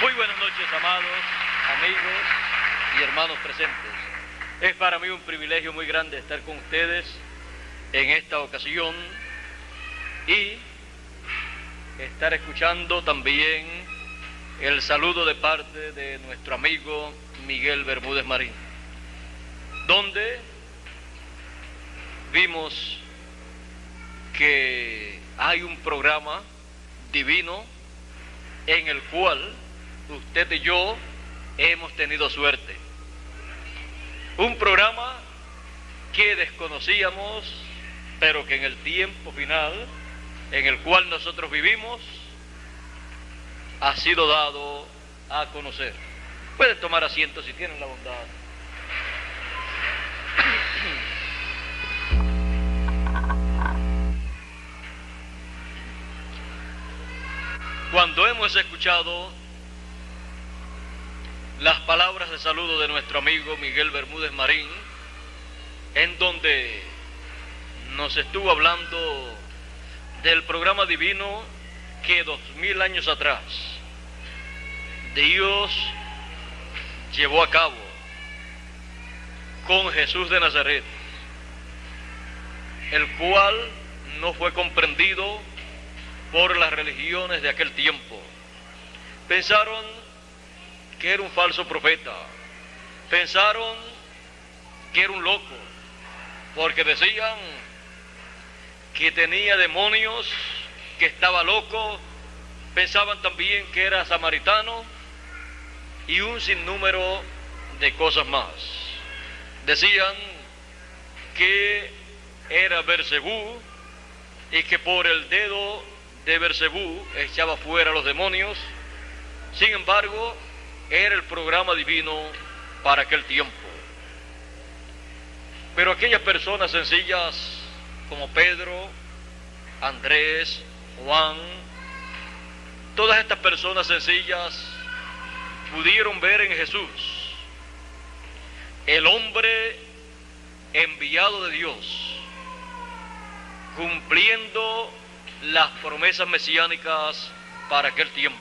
Muy buenas noches, amados amigos y hermanos presentes. Es para mí un privilegio muy grande estar con ustedes en esta ocasión y estar escuchando también el saludo de parte de nuestro amigo Miguel Bermúdez Marín, donde vimos que hay un programa divino en el cual usted y yo hemos tenido suerte. Un programa que desconocíamos, pero que en el tiempo final en el cual nosotros vivimos ha sido dado a conocer. Pueden tomar asiento si tienen la bondad. Cuando hemos escuchado las palabras de saludo de nuestro amigo Miguel Bermúdez Marín, en donde nos estuvo hablando del programa divino que 2000 años atrás Dios llevó a cabo con Jesús de Nazaret, el cual no fue comprendido por las religiones de aquel tiempo. Pensaron que era un falso profeta, pensaron que era un loco, porque decían que tenía demonios, que estaba loco, pensaban también que era samaritano y un sinnúmero de cosas más. Decían que era Beelzebú y que por el dedo de Beelzebú echaba fuera a los demonios. Sin embargo, era el programa divino para aquel tiempo. Pero aquellas personas sencillas como Pedro, Andrés, Juan, todas estas personas sencillas pudieron ver en Jesús el hombre enviado de Dios, cumpliendo las promesas mesiánicas para aquel tiempo.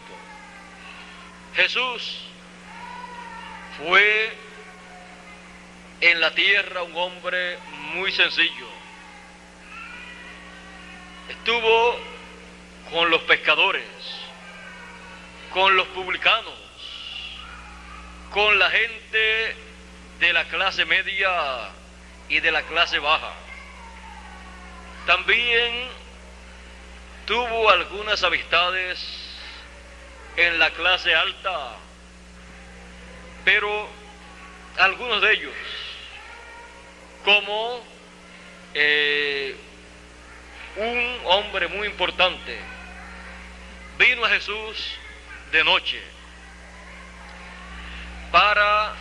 Jesús fue en la tierra un hombre muy sencillo. Estuvo con los pescadores, con los publicanos, con la gente de la clase media y de la clase baja. También tuvo algunas amistades en la clase alta, pero algunos de ellos, como un hombre muy importante, vino a Jesús de noche para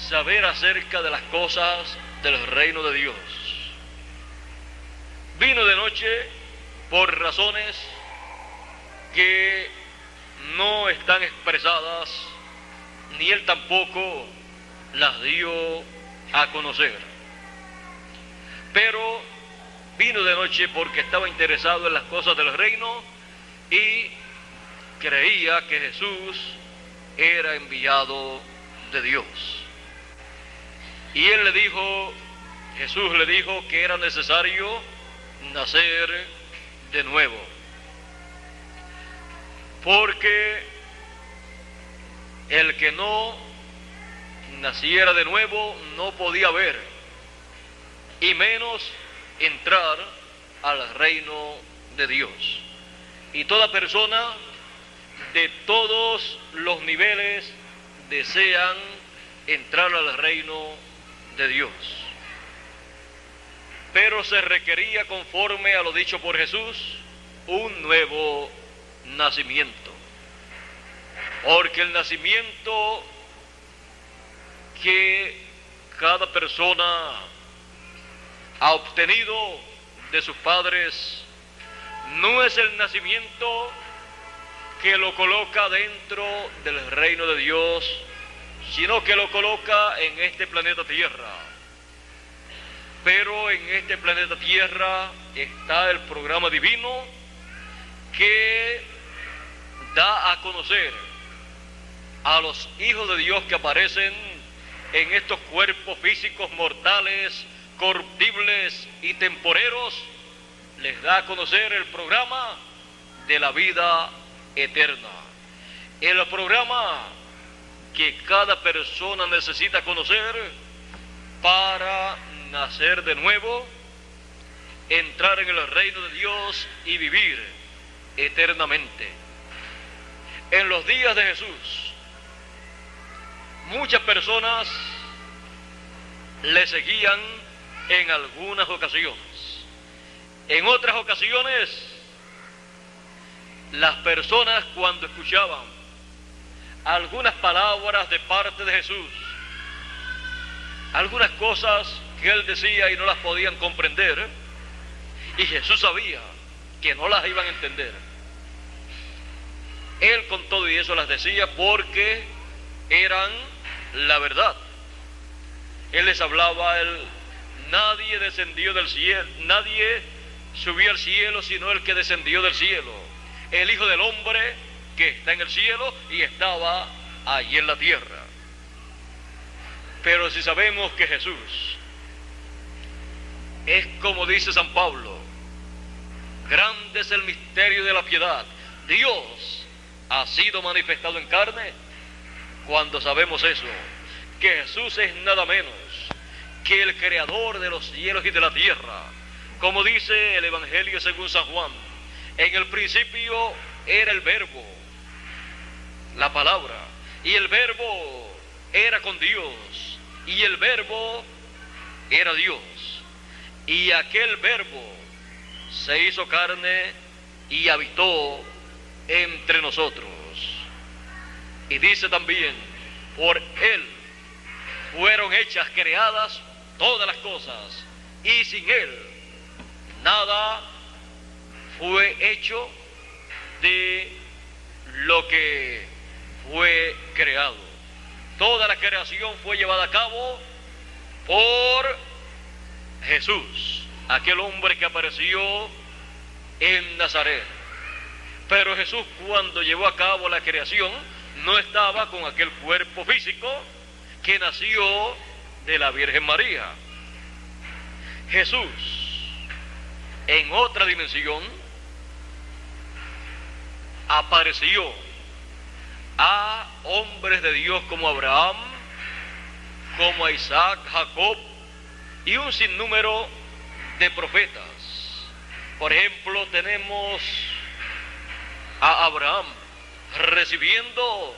saber acerca de las cosas del reino de Dios. Vino de noche por razones que no están expresadas, ni él tampoco las dio a conocer. Pero vino de noche porque estaba interesado en las cosas del reino y creía que Jesús era enviado de Dios. Y él le dijo, Jesús le dijo que era necesario nacer de nuevo, porque el que no naciera de nuevo no podía ver, y menos entrar al reino de Dios. Y toda persona de todos los niveles desean entrar al reino de Dios. Pero se requería, conforme a lo dicho por Jesús, un nuevo nacimiento. Porque el nacimiento que cada persona ha obtenido de sus padres no es el nacimiento que lo coloca dentro del reino de Dios, sino que lo coloca en este planeta Tierra. Pero en este planeta Tierra está el programa divino que da a conocer a los hijos de Dios que aparecen en estos cuerpos físicos mortales, corruptibles y temporeros, les da a conocer el programa de la vida eterna. El programa que cada persona necesita conocer para nacer de nuevo, entrar en el reino de Dios y vivir eternamente. En los días de Jesús, muchas personas le seguían en algunas ocasiones. En otras ocasiones, las personas cuando escuchaban algunas palabras de parte de Jesús, algunas cosas que él decía y no las podían comprender, y Jesús sabía que no las iban a entender, él con todo y eso las decía porque eran la verdad. Él les hablaba, nadie descendió del cielo, nadie subió al cielo sino el que descendió del cielo, el Hijo del Hombre que está en el cielo y estaba allí en la tierra. Pero si sabemos que Jesús es como dice San Pablo, grande es el misterio de la piedad, Dios ha sido manifestado en carne. Cuando sabemos eso, que Jesús es nada menos que el creador de los cielos y de la tierra, como dice el Evangelio según San Juan, en el principio era el Verbo, la palabra, y el Verbo era con Dios, y el Verbo era Dios, y aquel Verbo se hizo carne y habitó entre nosotros. Y dice también, por Él fueron hechas, creadas todas las cosas, y sin Él nada fue hecho de lo que fue creado. Toda la creación fue llevada a cabo por Jesús, aquel hombre que apareció en Nazaret. Pero Jesús, cuando llevó a cabo la creación, no estaba con aquel cuerpo físico que nació de la Virgen María. Jesús, en otra dimensión, apareció a hombres de Dios como Abraham, como Isaac, Jacob y un sinnúmero de profetas. Por ejemplo, tenemos a Abraham recibiendo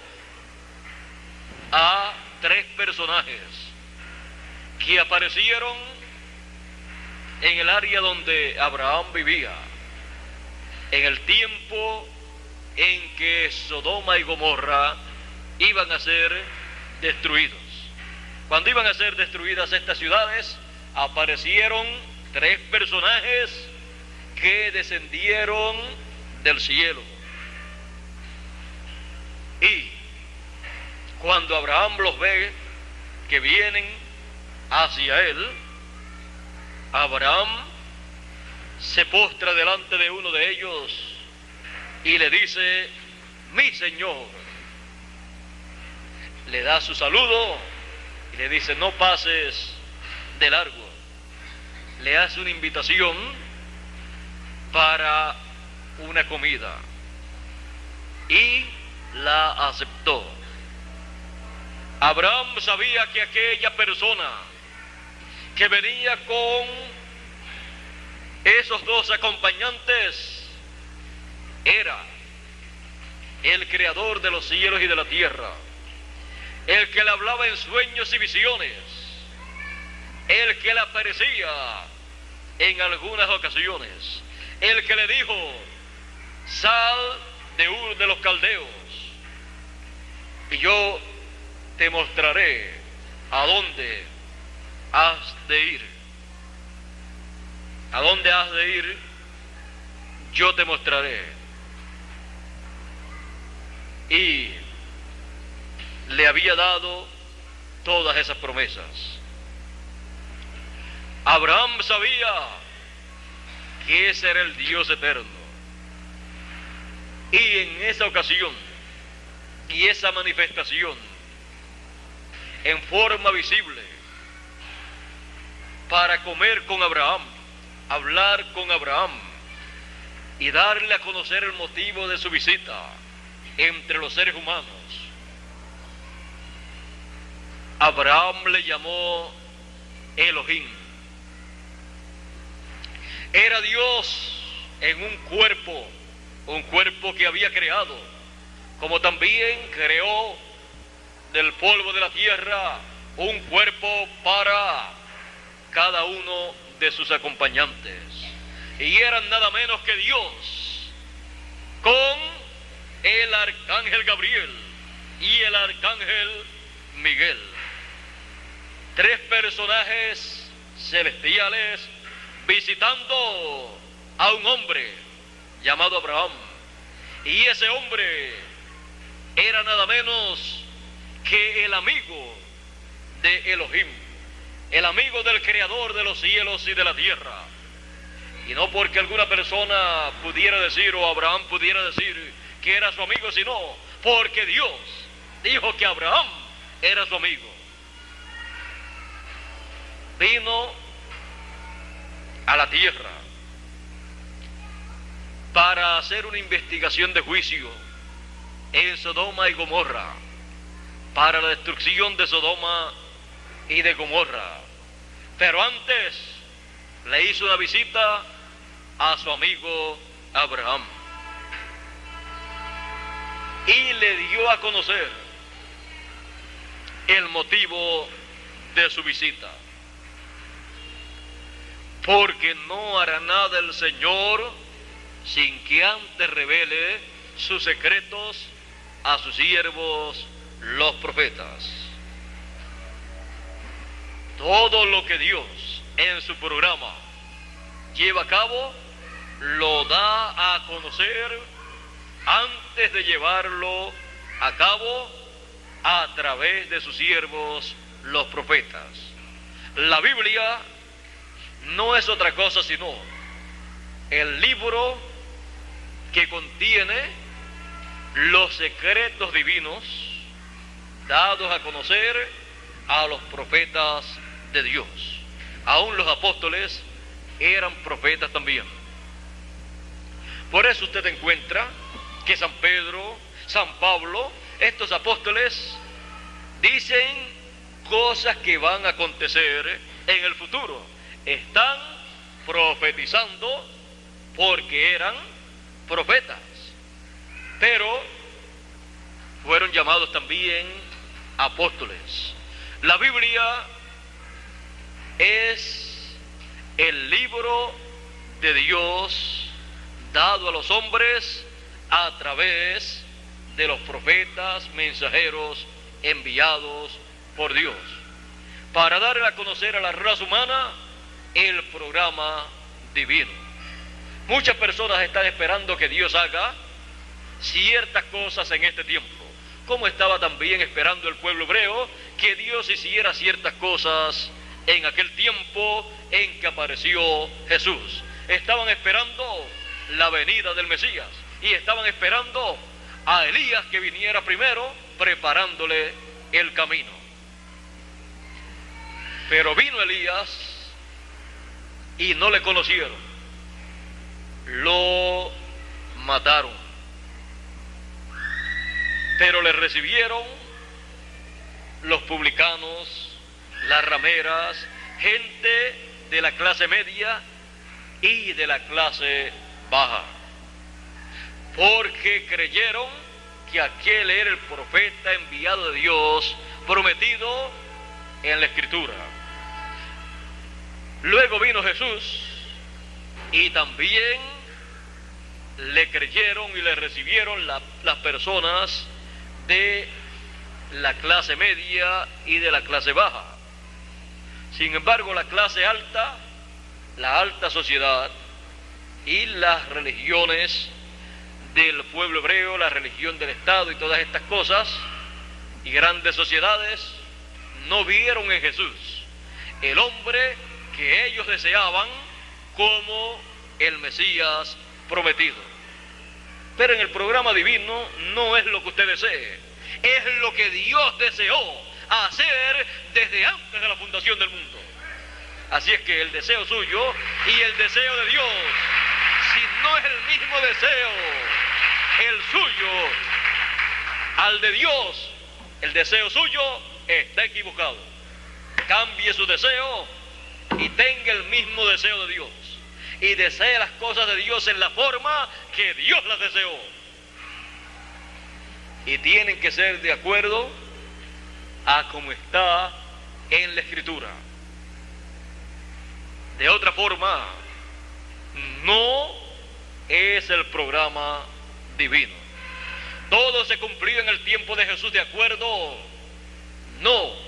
a 3 personajes que aparecieron en el área donde Abraham vivía, en el tiempo en que Sodoma y Gomorra iban a ser destruidos. Cuando iban a ser destruidas estas ciudades, aparecieron 3 personajes que descendieron del cielo. Y cuando Abraham los ve que vienen hacia él, Abraham se postra delante de uno de ellos y le dice: mi Señor. Le da su saludo y le dice: no pases de largo. Le hace una invitación para una comida y la aceptó. Abraham sabía que aquella persona que venía con esos 2 acompañantes era el creador de los cielos y de la tierra, el que le hablaba en sueños y visiones, el que le aparecía en algunas ocasiones, el que le dijo: sal de Ur de los Caldeos y yo te mostraré a dónde has de ir. ¿A dónde has de ir? Yo te mostraré. Y le había dado todas esas promesas. Abraham sabía que ese era el Dios eterno. Y en esa ocasión, y esa manifestación en forma visible para comer con Abraham, hablar con Abraham y darle a conocer el motivo de su visita entre los seres humanos. Abraham le llamó Elohim. Era Dios en un cuerpo que había creado, como también creó del polvo de la tierra un cuerpo para cada uno de sus acompañantes. Y eran nada menos que Dios con el arcángel Gabriel y el arcángel Miguel. Tres personajes celestiales visitando a un hombre llamado Abraham. Y ese hombre era nada menos que el amigo de Elohim, el amigo del creador de los cielos y de la tierra. Y no porque alguna persona pudiera decir, o Abraham pudiera decir que era su amigo, sino porque Dios dijo que Abraham era su amigo. Vino a la tierra para hacer una investigación de juicio en Sodoma y Gomorra, para la destrucción de Sodoma y de Gomorra. Pero antes le hizo una visita a su amigo Abraham y le dio a conocer el motivo de su visita. Porque no hará nada el Señor sin que antes revele sus secretos a sus siervos los profetas. Todo lo que Dios en su programa lleva a cabo, lo da a conocer antes de llevarlo a cabo a través de sus siervos los profetas. La Biblia no es otra cosa sino el libro que contiene los secretos divinos dados a conocer a los profetas de Dios. Aún los apóstoles eran profetas también. Por eso usted encuentra que San Pedro, San Pablo, estos apóstoles dicen cosas que van a acontecer en el futuro. Están profetizando porque eran profetas, pero fueron llamados también apóstoles. La Biblia es el libro de Dios dado a los hombres a través de los profetas, mensajeros enviados por Dios, para darle a conocer a la raza humana el programa divino. Muchas personas están esperando que Dios haga ciertas cosas en este tiempo, como estaba también esperando el pueblo hebreo que Dios hiciera ciertas cosas en aquel tiempo en que apareció Jesús. Estaban esperando la venida del Mesías y estaban esperando a Elías que viniera primero, preparándole el camino. Pero vino Elías y no le conocieron, lo mataron, pero le recibieron los publicanos, las rameras, gente de la clase media y de la clase baja, porque creyeron que aquel era el profeta enviado de Dios, prometido en la Escritura. Luego vino Jesús y también le creyeron y le recibieron las personas de la clase media y de la clase baja. Sin embargo, la clase alta, la alta sociedad y las religiones del pueblo hebreo, la religión del Estado y todas estas cosas, y grandes sociedades, no vieron en Jesús el hombre que ellos deseaban como el Mesías prometido. Pero en el programa divino no es lo que usted desee. es lo que Dios deseó hacer desde antes de la fundación del mundo. Así es que el deseo suyo y el deseo de Dios, si no es el mismo deseo, el suyo al de Dios, el deseo suyo está equivocado. Cambie su deseo y tenga el mismo deseo de Dios. Y desee las cosas de Dios en la forma que Dios las deseó. Y tienen que ser de acuerdo a como está en la Escritura. De otra forma, no es el programa divino. Todo se cumplió en el tiempo de Jesús de acuerdo, no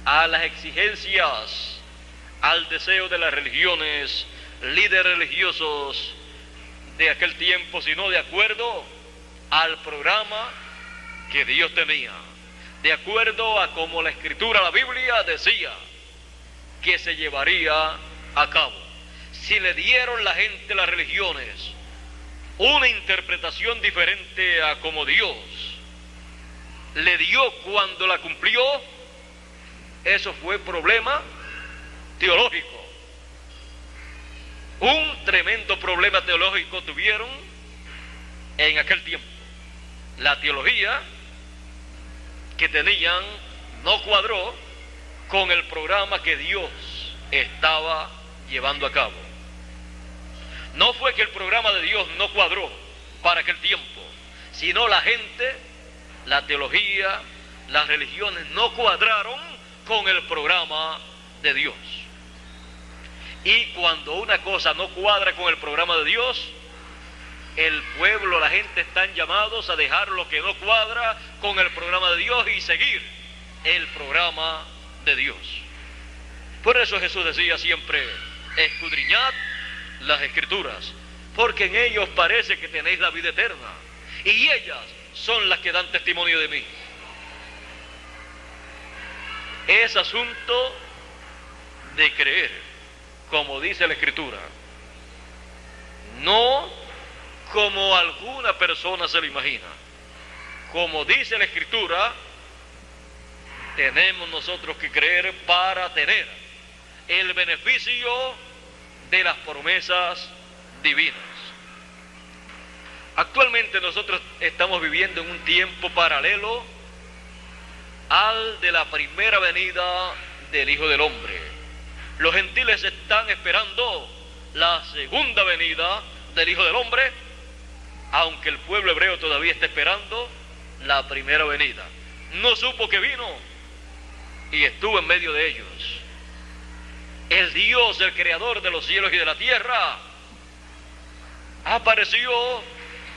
a las exigencias, al deseo de las religiones, líderes religiosos de aquel tiempo, sino de acuerdo al programa que Dios tenía, de acuerdo a como la Escritura, la Biblia decía que se llevaría a cabo. Si le dieron la gente, las religiones, una interpretación diferente a como Dios le dio cuando la cumplió, eso fue problema teológico. Un tremendo problema teológico tuvieron en aquel tiempo. La teología que tenían no cuadró con el programa que Dios estaba llevando a cabo. No fue que el programa de Dios no cuadró para aquel tiempo, sino la gente, la teología, las religiones no cuadraron con el programa de Dios. Y cuando una cosa no cuadra con el programa de Dios, el pueblo, la gente están llamados a dejar lo que no cuadra con el programa de Dios y seguir el programa de Dios. Por eso Jesús decía siempre: escudriñad las Escrituras, porque en ellos parece que tenéis la vida eterna, y ellas son las que dan testimonio de mí. Es asunto de creer, como dice la Escritura, no como alguna persona se lo imagina. Como dice la Escritura, tenemos nosotros que creer para tener el beneficio de las promesas divinas. Actualmente nosotros estamos viviendo en un tiempo paralelo al de la primera venida del Hijo del Hombre. Los gentiles están esperando la segunda venida del Hijo del Hombre, aunque el pueblo hebreo todavía está esperando la primera venida. No supo que vino y estuvo en medio de ellos. El Dios, el creador de los cielos y de la tierra, apareció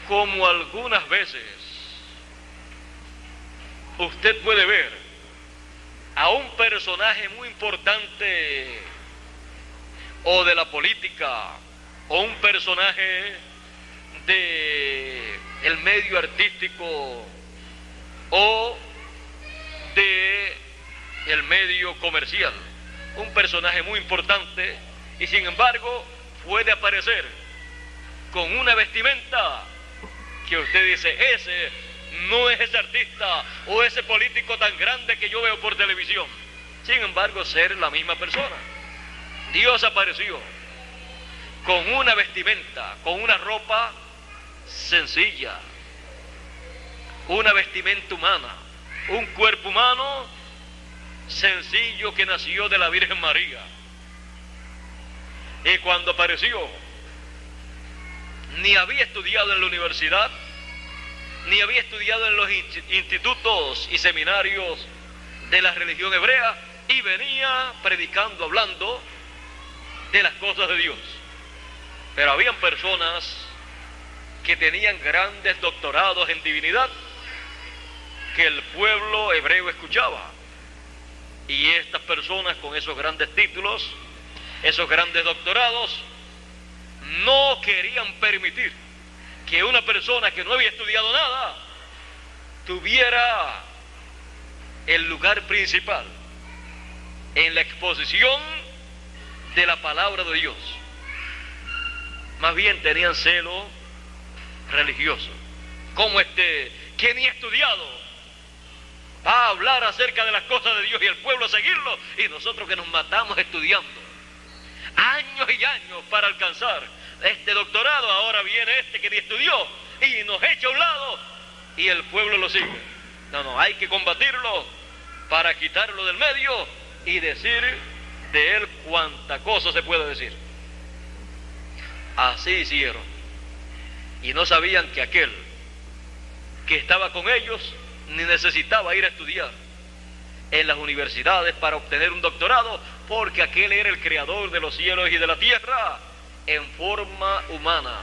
como algunas veces usted puede ver a un personaje muy importante o de la política o un personaje de el medio artístico o de el medio comercial, un personaje muy importante, y sin embargo puede aparecer con una vestimenta que usted dice: ese no es ese artista o ese político tan grande que yo veo por televisión. Sin embargo, ser la misma persona. Dios apareció con una vestimenta, con una ropa sencilla, una vestimenta humana, un cuerpo humano sencillo que nació de la Virgen María. Y cuando apareció, ni había estudiado en la universidad, ni había estudiado en los institutos y seminarios de la religión hebrea, y venía predicando, hablando de las cosas de Dios. Pero habían personas que tenían grandes doctorados en divinidad que el pueblo hebreo escuchaba, y estas personas con esos grandes títulos, esos grandes doctorados, no querían permitir que una persona que no había estudiado nada tuviera el lugar principal en la exposición de la palabra de Dios. Más bien tenían celo religioso. ¿Cómo que ni estudiado va a hablar acerca de las cosas de Dios y el pueblo a seguirlo, y nosotros que nos matamos estudiando años y años para alcanzar este doctorado, ahora viene este que ni estudió y nos echa a un lado y el pueblo lo sigue. No, hay que combatirlo para quitarlo del medio y decir de él cuanta cosa se puede decir. Así hicieron, y no sabían que aquel que estaba con ellos ni necesitaba ir a estudiar en las universidades para obtener un doctorado, porque aquel era el creador de los cielos y de la tierra en forma humana,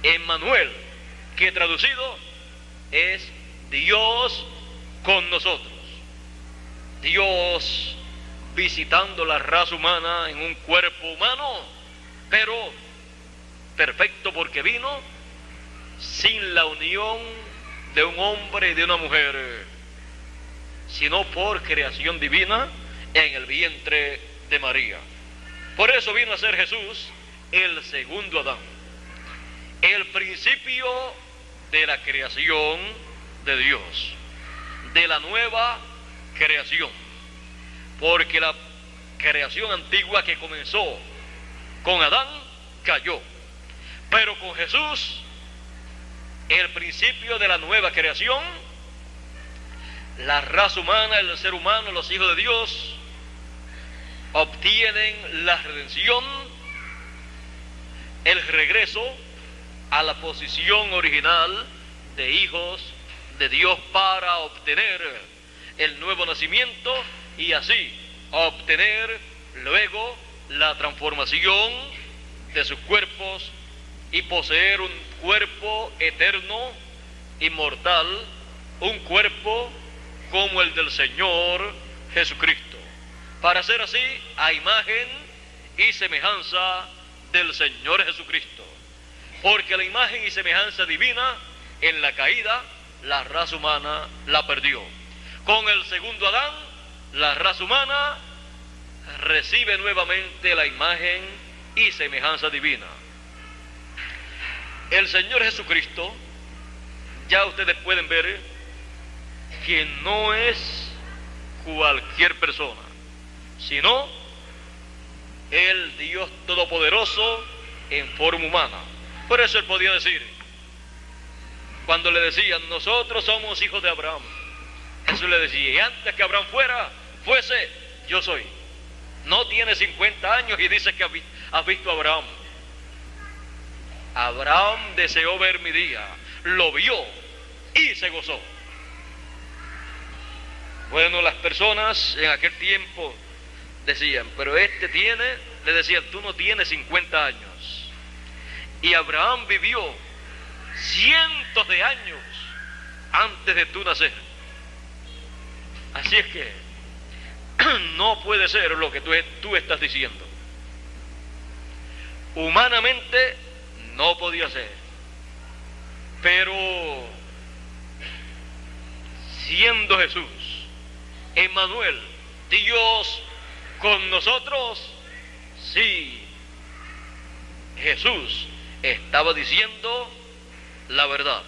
Emmanuel, que traducido es Dios con nosotros. Dios visitando la raza humana en un cuerpo humano, pero perfecto, porque vino sin la unión de un hombre y de una mujer, sino por creación divina en el vientre de María. Por eso vino a ser Jesús el segundo Adán, el principio de la creación de Dios, de la nueva creación, porque la creación antigua que comenzó con Adán cayó, pero con Jesús, el principio de la nueva creación, la raza humana, el ser humano, los hijos de Dios obtienen la redención, el regreso a la posición original de hijos de Dios para obtener el nuevo nacimiento y así obtener luego la transformación de sus cuerpos y poseer un cuerpo eterno, inmortal, un cuerpo como el del Señor Jesucristo, para ser así a imagen y semejanza del Señor Jesucristo, porque la imagen y semejanza divina en la caída la raza humana la perdió. Con el segundo Adán, la raza humana recibe nuevamente la imagen y semejanza divina. El Señor Jesucristo, ya ustedes pueden ver que no es cualquier persona, sino el Dios Todopoderoso en forma humana. Por eso él podía decir, cuando le decían, nosotros somos hijos de Abraham, Jesús le decía, y antes que Abraham fuese, yo soy. No tiene 50 años y dice que has visto a Abraham. Abraham deseó ver mi día, lo vio y se gozó. Bueno, las personas en aquel tiempo decían, pero le decían, tú no tienes 50 años. Y Abraham vivió cientos de años antes de tú nacer. Así es que no puede ser lo que tú estás diciendo. Humanamente no podía ser, pero siendo Jesús, Emmanuel, Dios con nosotros, sí, Jesús estaba diciendo la verdad.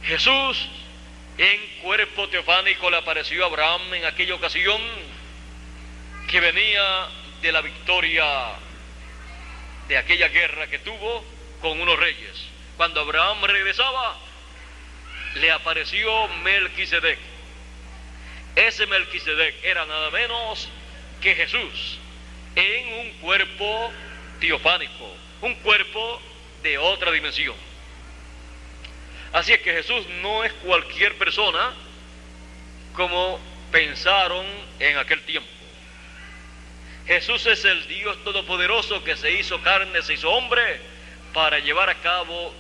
Jesús en cuerpo teofánico le apareció a Abraham en aquella ocasión que venía de la victoria de aquella guerra que tuvo con unos reyes. Cuando Abraham regresaba, le apareció Melquisedec. Ese Melquisedec era nada menos que Jesús en un cuerpo teofánico, un cuerpo de otra dimensión. Así es que Jesús no es cualquier persona como pensaron en aquel tiempo. Jesús es el Dios Todopoderoso que se hizo carne, se hizo hombre para llevar a cabo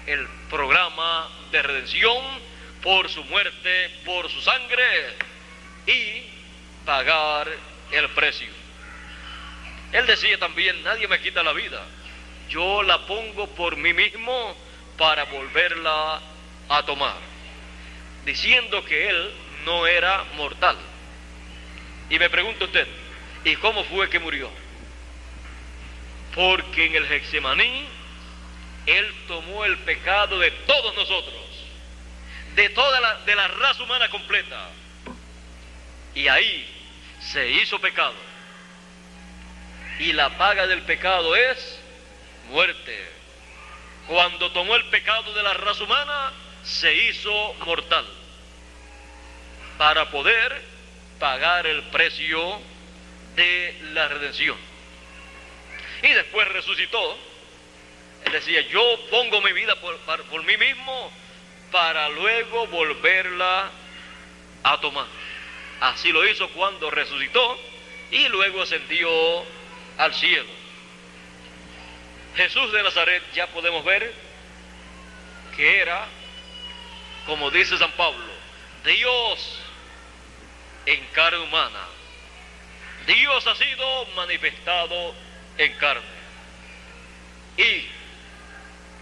el programa de redención por su muerte, por su sangre y pagar el precio. Él decía también, nadie me quita la vida, yo la pongo por mí mismo para volverla a tomar, diciendo que él no era mortal. Y me pregunta usted, ¿y cómo fue que murió? Porque en el Getsemaní Él tomó el pecado de todos nosotros, de de la raza humana completa. Y ahí se hizo pecado. Y la paga del pecado es muerte. Cuando tomó el pecado de la raza humana, se hizo mortal, para poder pagar el precio de la redención. Y después resucitó. Él decía, yo pongo mi vida por mí mismo para luego volverla a tomar. Así lo hizo cuando resucitó y luego ascendió al cielo. Jesús de Nazaret, ya podemos ver que era, como dice San Pablo, Dios en carne humana. Dios ha sido manifestado en carne. Y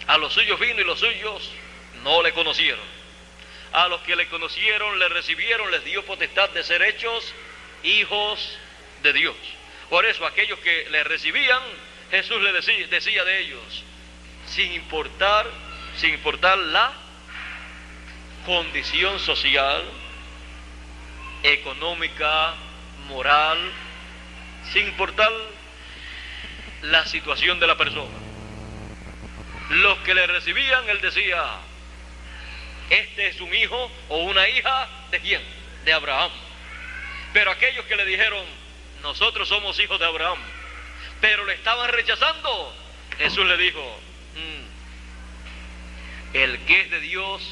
a los suyos vino y los suyos no le conocieron. A los que le conocieron, le recibieron, les dio potestad de ser hechos hijos de Dios. Por eso aquellos que le recibían, Jesús le decía de ellos, sin importar la condición social, económica, moral, sin importar la situación de la persona. Los que le recibían, él decía, este es un hijo o una hija ¿de quién? De Abraham. Pero aquellos que le dijeron, nosotros somos hijos de Abraham, pero le estaban rechazando, Jesús le dijo, el que es de Dios,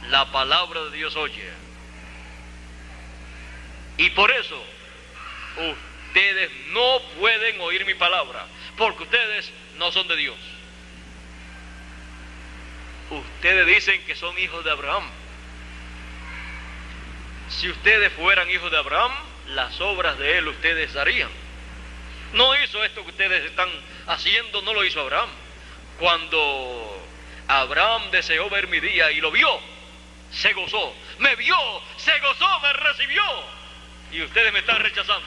la palabra de Dios oye. Y por eso ustedes no pueden oír mi palabra, porque ustedes no son de Dios. Ustedes dicen que son hijos de Abraham. Si ustedes fueran hijos de Abraham, las obras de él ustedes harían. No hizo esto que ustedes están haciendo, no lo hizo Abraham. Cuando Abraham deseó ver mi día y lo vio, se gozó. Me vio, se gozó, me recibió. Y ustedes me están rechazando.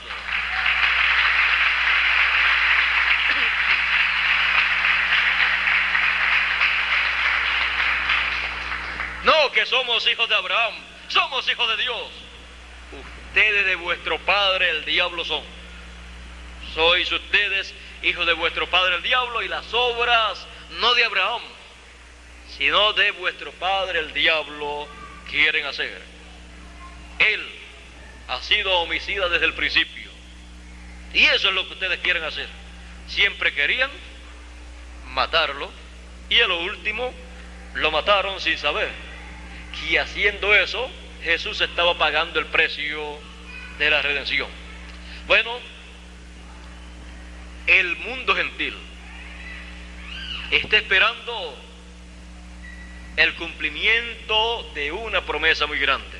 No, que somos hijos de Abraham, somos hijos de Dios. Ustedes de vuestro padre el diablo son. Sois ustedes hijos de vuestro padre el diablo, y las obras no de Abraham, sino de vuestro padre el diablo quieren hacer. Él ha sido homicida desde el principio, y eso es lo que ustedes quieren hacer. Siempre querían matarlo, y a lo último lo mataron sin saber que haciendo eso Jesús estaba pagando el precio de la redención. Bueno, el mundo gentil está esperando el cumplimiento de una promesa muy grande,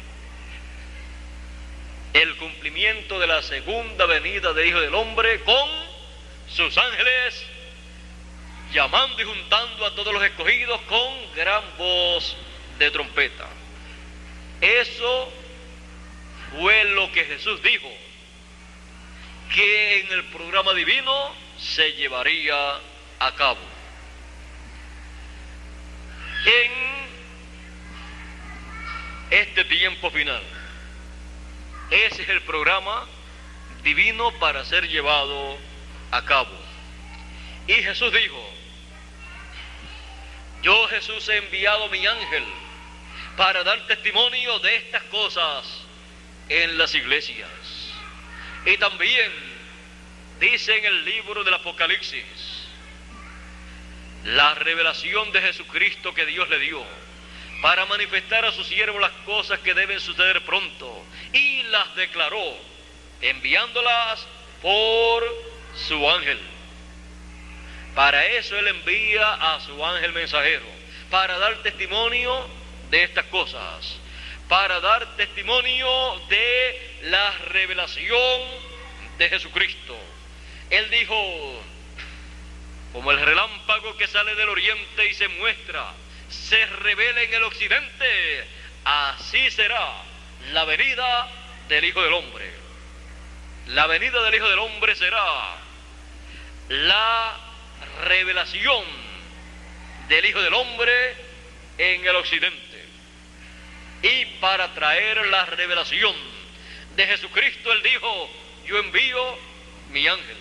el cumplimiento de la segunda venida del Hijo del Hombre con sus ángeles, llamando y juntando a todos los escogidos con gran voz de trompeta. Eso fue lo que Jesús dijo que en el programa divino se llevaría a cabo. En este tiempo final, ese es el programa divino para ser llevado a cabo. Y Jesús dijo, yo Jesús he enviado mi ángel para dar testimonio de estas cosas en las iglesias. Y también dice en el libro del Apocalipsis, la revelación de Jesucristo que Dios le dio para manifestar a sus siervos las cosas que deben suceder pronto, y las declaró enviándolas por su ángel. Para eso Él envía a su ángel mensajero, para dar testimonio de estas cosas, para dar testimonio de la revelación de Jesucristo. Él dijo, como el relámpago que sale del oriente y se muestra, se revela en el occidente, así será la venida del Hijo del Hombre. La venida del Hijo del Hombre será la revelación del Hijo del Hombre en el occidente. Y para traer la revelación de Jesucristo, Él dijo: yo envío mi ángel.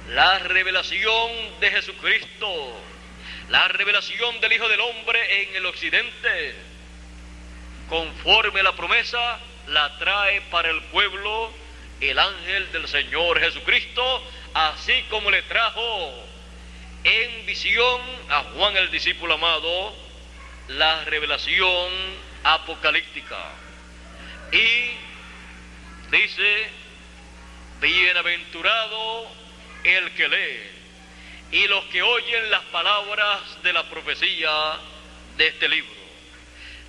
La revelación de Jesucristo, la revelación del Hijo del Hombre en el occidente, conforme a la promesa, la trae para el pueblo el ángel del Señor Jesucristo, así como le trajo en visión a Juan el discípulo amado la revelación apocalíptica. Y dice: bienaventurado el que lee y los que oyen las palabras de la profecía de este libro.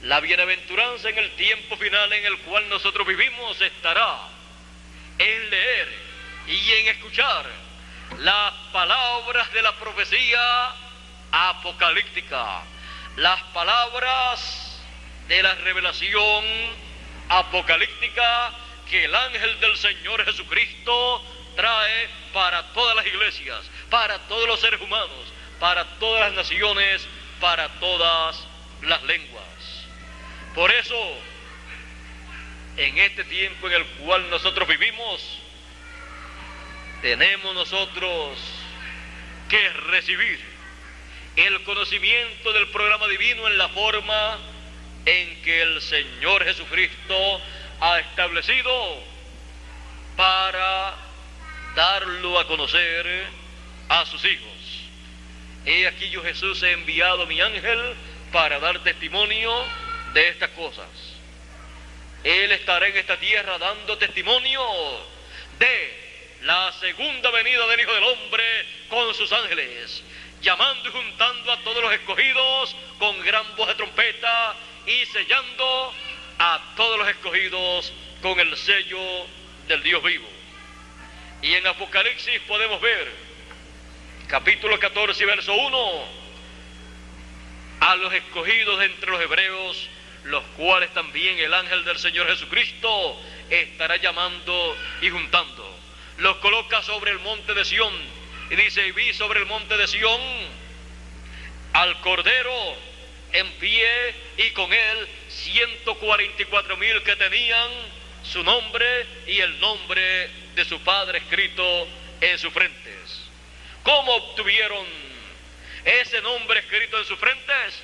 La bienaventuranza en el tiempo final en el cual nosotros vivimos estará en leer y en escuchar las palabras de la profecía apocalíptica, las palabras de la revelación apocalíptica que el ángel del Señor Jesucristo trae para todas las iglesias, para todos los seres humanos, para todas las naciones, para todas las lenguas. Por eso, en este tiempo en el cual nosotros vivimos, tenemos nosotros que recibir el conocimiento del programa divino en la forma en que el Señor Jesucristo ha establecido para darlo a conocer a sus hijos. He aquí yo, Jesús, he enviado mi ángel para dar testimonio de estas cosas. Él estará en esta tierra dando testimonio de la segunda venida del Hijo del Hombre con sus ángeles, llamando y juntando a todos los escogidos con gran voz de trompeta y sellando a todos los escogidos con el sello del Dios vivo. Y en Apocalipsis podemos ver, capítulo 14, verso 1, a los escogidos entre los hebreos, los cuales también el ángel del Señor Jesucristo estará llamando y juntando. Los coloca sobre el monte de Sión, y dice: y vi sobre el monte de Sión al Cordero en pie, y con él 144,000 que tenían su nombre y el nombre de su Padre escrito en sus frentes. ¿Cómo obtuvieron ese nombre escrito en sus frentes?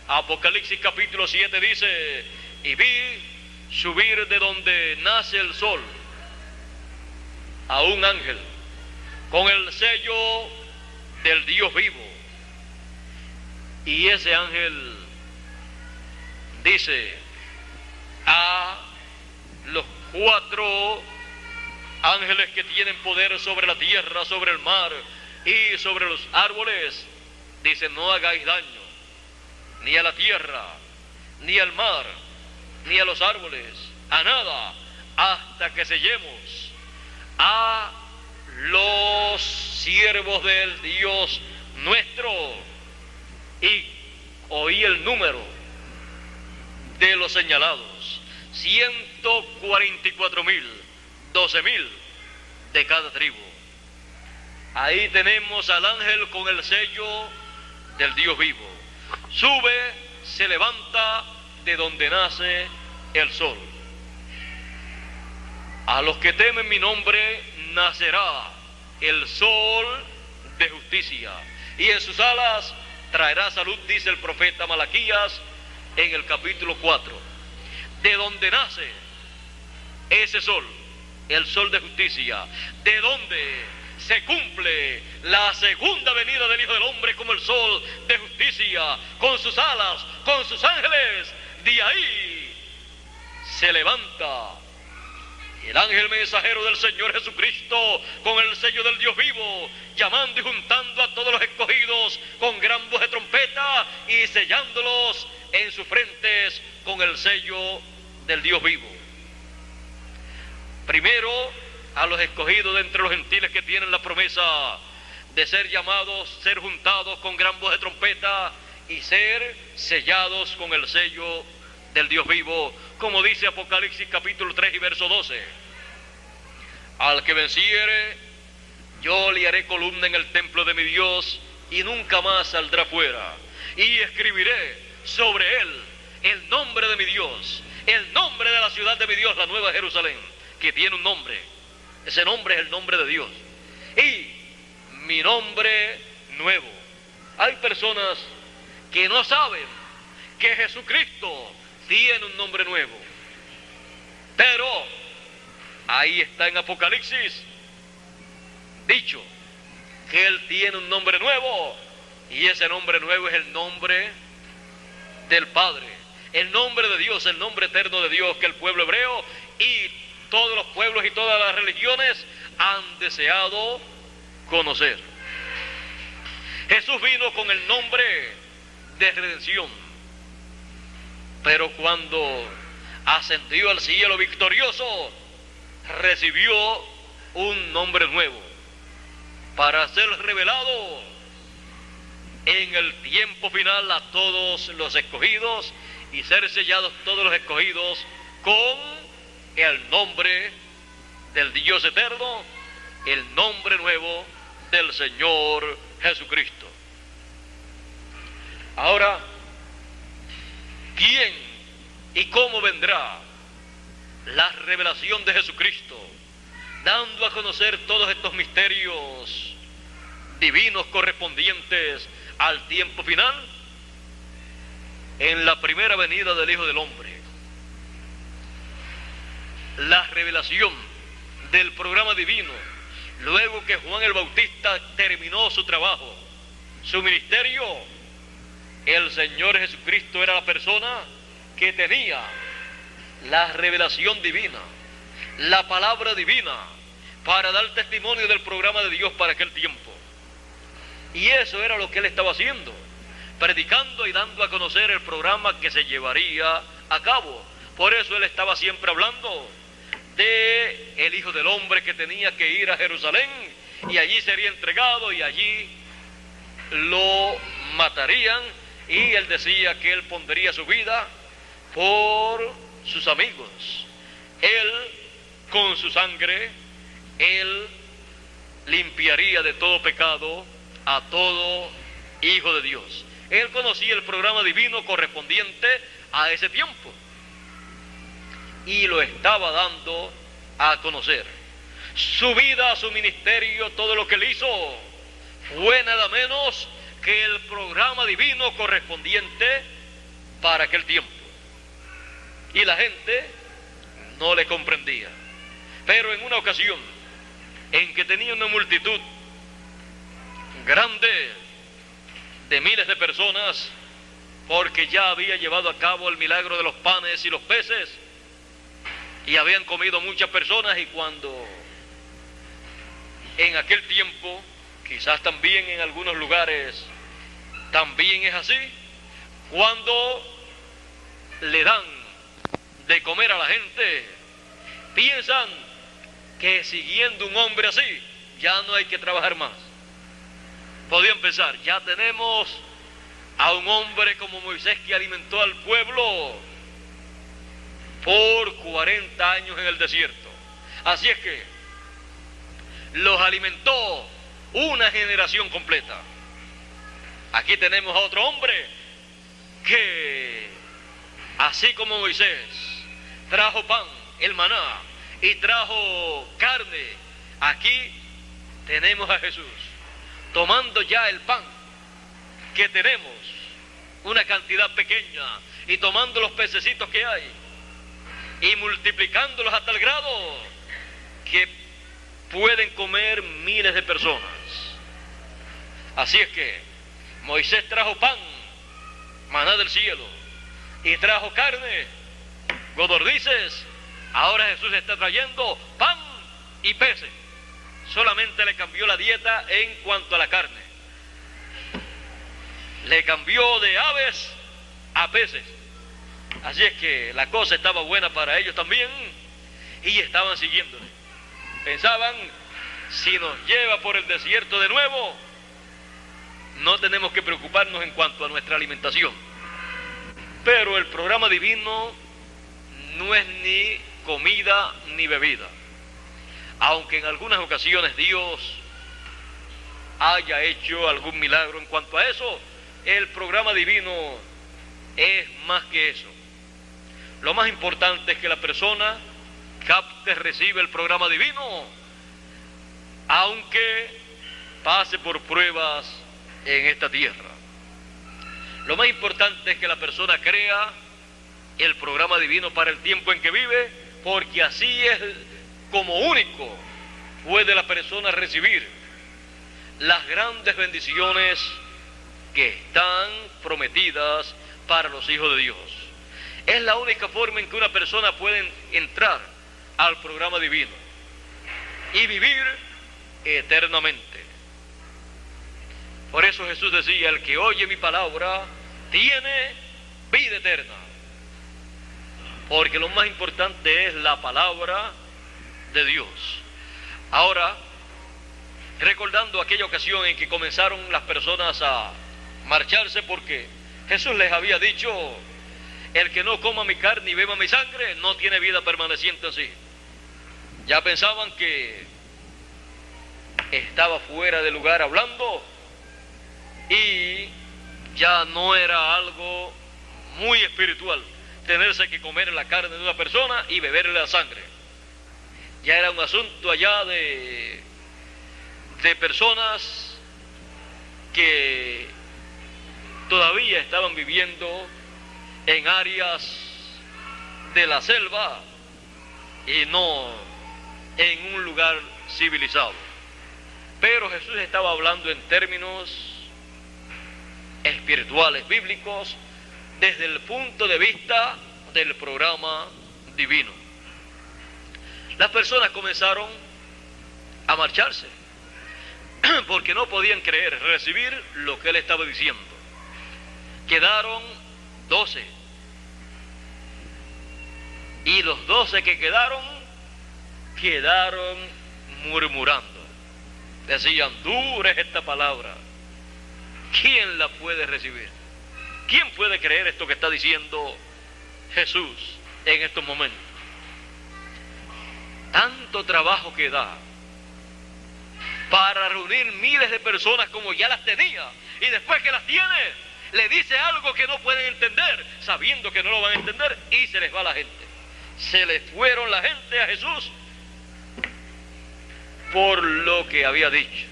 Apocalipsis capítulo 7 dice: y vi subir de donde nace el sol a un ángel con el sello del Dios vivo. Y ese ángel dice a los 4 ángeles que tienen poder sobre la tierra, sobre el mar y sobre los árboles, dice: no hagáis daño ni a la tierra, ni al mar, ni a los árboles, a nada, hasta que sellemos a los siervos del Dios nuestro. Y oí el número de los señalados: 144,000, 12,000 de cada tribu. Ahí tenemos al ángel con el sello del Dios vivo. Sube, se levanta de donde nace el sol. A los que temen mi nombre nacerá el sol de justicia, y en sus alas traerá salud, dice el profeta Malaquías en el capítulo 4. De donde nace ese sol, el sol de justicia, de donde se cumple la segunda venida del Hijo del Hombre como el sol de justicia, con sus alas, con sus ángeles, de ahí se levanta el ángel mensajero del Señor Jesucristo con el sello del Dios vivo, llamando y juntando a todos los escogidos con gran voz de trompeta y sellándolos en sus frentes con el sello del Dios vivo. Primero, a los escogidos de entre los gentiles que tienen la promesa de ser llamados, ser juntados con gran voz de trompeta y ser sellados con el sello del Dios vivo, como dice Apocalipsis capítulo 3 y verso 12. Al que venciere, yo le haré columna en el templo de mi Dios, y nunca más saldrá fuera. Y escribiré sobre él el nombre de mi Dios, el nombre de la ciudad de mi Dios, la Nueva Jerusalén, que tiene un nombre. Ese nombre es el nombre de Dios. Y mi nombre nuevo. Hay personas que no saben que Jesucristo tiene un nombre nuevo. Pero ahí está en Apocalipsis dicho que Él tiene un nombre nuevo, y ese nombre nuevo es el nombre del Padre, el nombre de Dios, el nombre eterno de Dios, que el pueblo hebreo y todos los pueblos y todas las religiones han deseado conocer. Jesús vino con el nombre de redención, pero cuando ascendió al cielo victorioso, recibió un nombre nuevo para ser revelado en el tiempo final a todos los escogidos y ser sellados todos los escogidos con el nombre del Dios eterno, el nombre nuevo del Señor Jesucristo. Ahora, ¿quién y cómo vendrá la revelación de Jesucristo, dando a conocer todos estos misterios divinos correspondientes al tiempo final? En la primera venida del Hijo del Hombre. La revelación del programa divino, luego que Juan el Bautista terminó su trabajo, su ministerio, el Señor Jesucristo era la persona que tenía la revelación divina, la palabra divina, para dar testimonio del programa de Dios para aquel tiempo. Y eso era lo que Él estaba haciendo, predicando y dando a conocer el programa que se llevaría a cabo. Por eso Él estaba siempre hablando de el Hijo del Hombre que tenía que ir a Jerusalén, y allí sería entregado, y allí lo matarían, y Él decía que Él pondría su vida por sus amigos. Él, con su sangre, Él limpiaría de todo pecado a todo hijo de Dios. Él conocía el programa divino correspondiente a ese tiempo y lo estaba dando a conocer. Su vida, su ministerio, todo lo que él hizo fue nada menos que el programa divino correspondiente para aquel tiempo. Y la gente no le comprendía. Pero en una ocasión en que tenía una multitud grande de miles de personas, porque ya había llevado a cabo el milagro de los panes y los peces, y habían comido muchas personas, y cuando en aquel tiempo, quizás también en algunos lugares también es así, cuando le dan de comer a la gente, piensan que siguiendo un hombre así ya no hay que trabajar más. Podían pensar, ya tenemos a un hombre como Moisés que alimentó al pueblo por 40 años en el desierto. Así es que los alimentó una generación completa. Aquí tenemos a otro hombre que, así como Moisés trajo pan, el maná, y trajo carne, aquí tenemos a Jesús tomando ya el pan que tenemos, una cantidad pequeña, y tomando los pececitos que hay y multiplicándolos a tal grado que pueden comer miles de personas. Así es que Moisés trajo pan, maná del cielo, y trajo carne, codornices. Ahora Jesús está trayendo pan y peces. Solamente le cambió la dieta en cuanto a la carne. Le cambió de aves a peces. Así es que la cosa estaba buena para ellos también, y estaban siguiéndole. Pensaban, si nos lleva por el desierto de nuevo, no tenemos que preocuparnos en cuanto a nuestra alimentación. Pero el programa divino no es ni comida ni bebida. Aunque en algunas ocasiones Dios haya hecho algún milagro en cuanto a eso. El programa divino es más que eso. Lo más importante es que la persona capte, recibe el programa divino, aunque pase por pruebas en esta tierra. Lo más importante es que la persona crea el programa divino para el tiempo en que vive, porque así es como único puede la persona recibir las grandes bendiciones que están prometidas para los hijos de Dios. Es la única forma en que una persona puede entrar al programa divino y vivir eternamente. Por eso Jesús decía: el que oye mi palabra tiene vida eterna. Porque lo más importante es la palabra de Dios. Ahora, recordando aquella ocasión en que comenzaron las personas a marcharse, porque Jesús les había dicho: el que no coma mi carne y beba mi sangre no tiene vida permaneciente en sí. Ya pensaban que estaba fuera de lugar hablando y ya no era algo muy espiritual tenerse que comer la carne de una persona y beberle la sangre. Ya era un asunto allá de personas que todavía estaban viviendo en áreas de la selva y no en un lugar civilizado. Pero Jesús estaba hablando en términos espirituales, bíblicos, desde el punto de vista del programa divino. Las personas comenzaron a marcharse porque no podían creer, recibir lo que él estaba diciendo. Quedaron 12, y los 12 que quedaron murmurando. Decían: dura es esta palabra, ¿quién la puede recibir? ¿Quién puede creer esto que está diciendo Jesús en estos momentos? Tanto trabajo que da para reunir miles de personas como ya las tenía, y después que las tiene, le dice algo que no pueden entender, sabiendo que no lo van a entender, y se les va la gente. Se les fueron la gente a Jesús por lo que había dicho.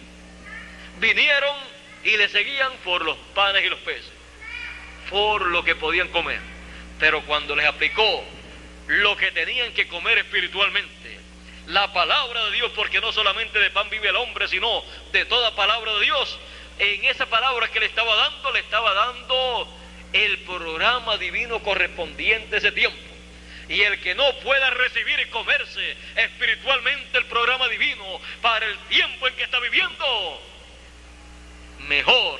Vinieron y le seguían por los panes y los peces, por lo que podían comer. Pero cuando les aplicó lo que tenían que comer espiritualmente, la palabra de Dios, porque no solamente de pan vive el hombre, sino de toda palabra de Dios, en esa palabra que le estaba dando el programa divino correspondiente a ese tiempo. Y el que no pueda recibir y comerse espiritualmente el programa divino para el tiempo en que está viviendo, mejor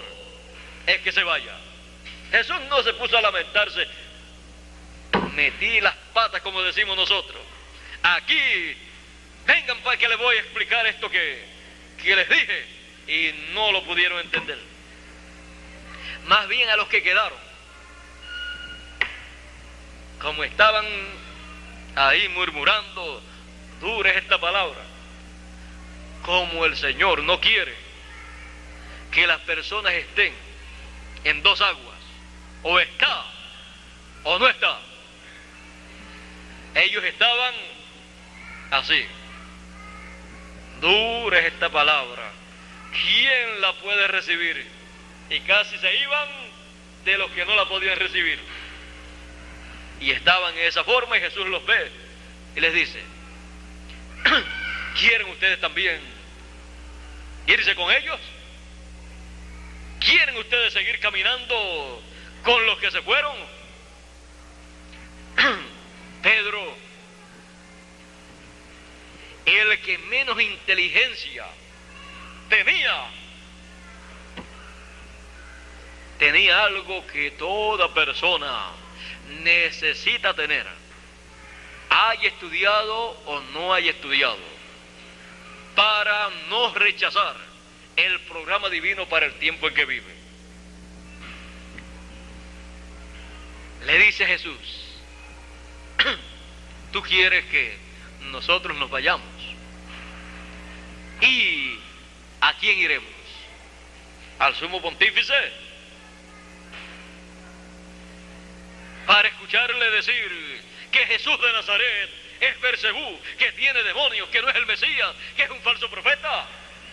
es que se vaya. Jesús no se puso a lamentarse: metí las patas, como decimos nosotros. Aquí, vengan para que les voy a explicar esto que les dije, y no lo pudieron entender. Más bien a los que quedaron, como estaban ahí murmurando: dura es esta palabra. Como el Señor no quiere que las personas estén en dos aguas, o está o no está, ellos estaban así: dura es esta palabra, ¿quién la puede recibir? Y casi se iban de los que no la podían recibir. Y estaban en esa forma, y Jesús los ve y les dice: ¿quieren ustedes también irse con ellos? ¿Quieren ustedes seguir caminando con los que se fueron? Pedro, el que menos inteligencia tenía algo que toda persona necesita tener, haya estudiado o no haya estudiado, para no rechazar el programa divino para el tiempo en que vive. Le dice a Jesús: tú quieres que nosotros nos vayamos, ¿y a quién iremos? al sumo pontífice para escucharle decir que Jesús de Nazaret es Beelzebú, que tiene demonios, que no es el Mesías, que es un falso profeta?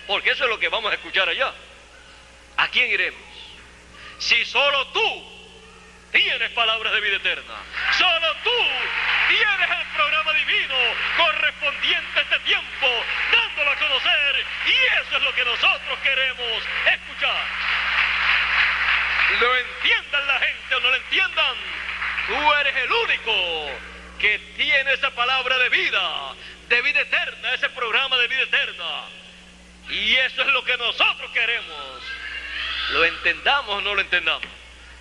Porque eso es lo que vamos a escuchar allá. ¿A quién iremos? Si solo tú tienes palabras de vida eterna, solo tú tienes el programa divino correspondiente a este tiempo, dándolo a conocer, y eso es lo que nosotros queremos escuchar. Lo entiendan la gente o no lo entiendan, tú eres el único que tiene esa palabra de vida eterna, ese programa de vida eterna, y eso es lo que nosotros queremos, lo entendamos o no lo entendamos.